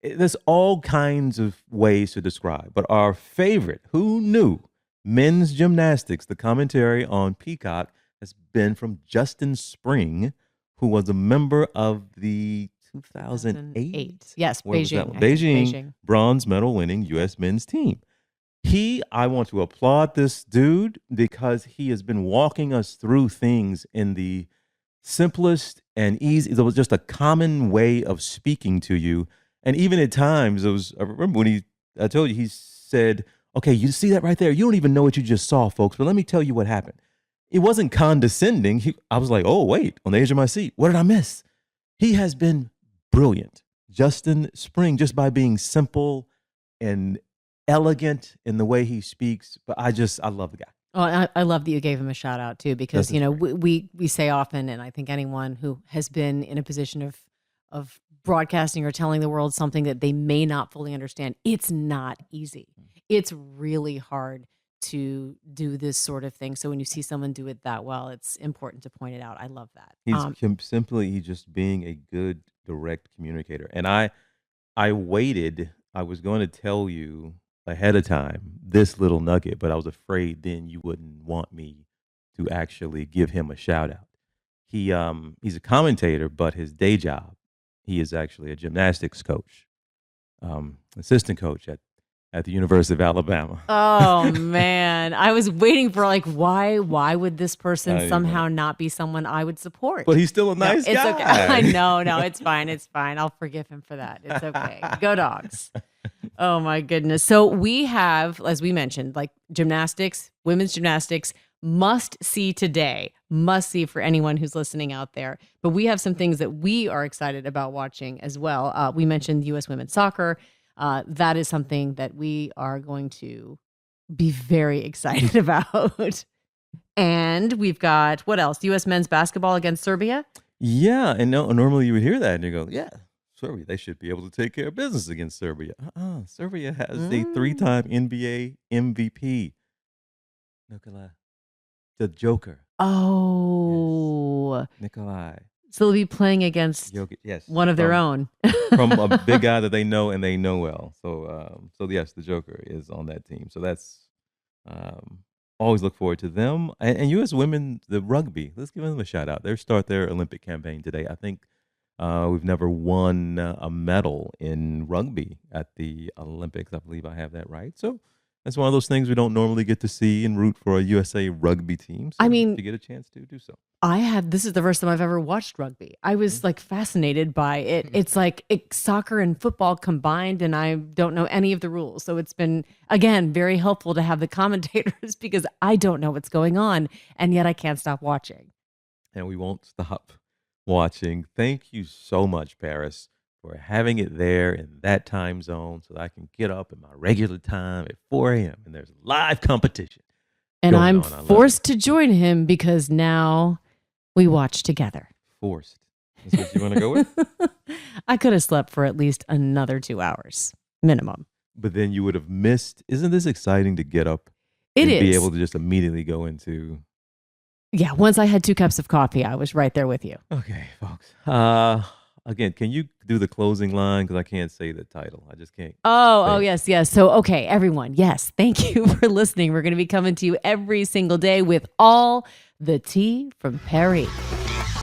there's all kinds of ways to describe. But our favorite, who knew, men's gymnastics, the commentary on Peacock has been from Justin Spring, who was a member of the 2008. Yes, Beijing bronze medal winning U.S. men's team. I want to applaud this dude because he has been walking us through things in the simplest and easy. It was just a common way of speaking to you. And even at times, I remember when I told you, he said, okay, you see that right there? You don't even know what you just saw, folks, but let me tell you what happened. It wasn't condescending. I was like, oh, wait, on the edge of my seat. What did I miss? He has been brilliant. Justin Spring, just by being simple and elegant in the way he speaks. But I love the guy. Oh, I love that you gave him a shout out too, because we say often, and I think anyone who has been in a position of broadcasting or telling the world something that they may not fully understand, it's not easy. It's really hard to do this sort of thing. So when you see someone do it that well, it's important to point it out. I love that. He's just being a good direct communicator. And I waited. I was going to tell you ahead of time this little nugget, but I was afraid then you wouldn't want me to actually give him a shout out. He's a commentator, but his day job, he is actually a gymnastics coach, assistant coach at the University of Alabama. Oh man, I was waiting for why would this person somehow not be someone I would support? But he's still a nice guy. It's okay. No, it's fine. It's fine. I'll forgive him for that. It's okay. Go Dogs. Oh my goodness. So we have, as we mentioned, like gymnastics, women's gymnastics, must see today, must see for anyone who's listening out there. But we have some things that we are excited about watching as well. We mentioned U.S. women's soccer. That is something that we are going to be very excited about. And we've got, what else? U.S. men's basketball against Serbia. Yeah, and no, normally you would hear that and you go, yeah, Serbia, they should be able to take care of business against Serbia. Serbia has a 3-time NBA MVP, Nikolai, the Joker. Oh. Yes. Nikolai. So they'll be playing against Jokic, yes, one of their own. from a big guy that they know and they know well. So yes, the Joker is on that team. So that's always look forward to them. And U.S. women, the rugby, let's give them a shout out. They start their Olympic campaign today. I think we've never won a medal in rugby at the Olympics. I believe I have that right. So that's one of those things we don't normally get to see and root for a USA rugby team. So I mean, to get a chance to do so. This is the first time I've ever watched rugby. I was like fascinated by it. It's like soccer and football combined, and I don't know any of the rules. So it's been, again, very helpful to have the commentators because I don't know what's going on, and yet I can't stop watching. And we won't stop watching. Thank you so much, Paris, for having it there in that time zone so that I can get up at my regular time at 4 a.m. and there's live competition. And I'm forced to join him because now we watch together. Forced. That's what you want to go with? I could have slept for at least another 2 hours minimum. But then you would have missed. Isn't this exciting to get up and be able to just immediately go into? Yeah, once I had 2 cups of coffee, I was right there with you. Okay, folks. Again, can you do the closing line? Because I can't say the title. I just can't. Oh, yes. So, okay, everyone. Yes, thank you for listening. We're going to be coming to you every single day with all the tea from Paris.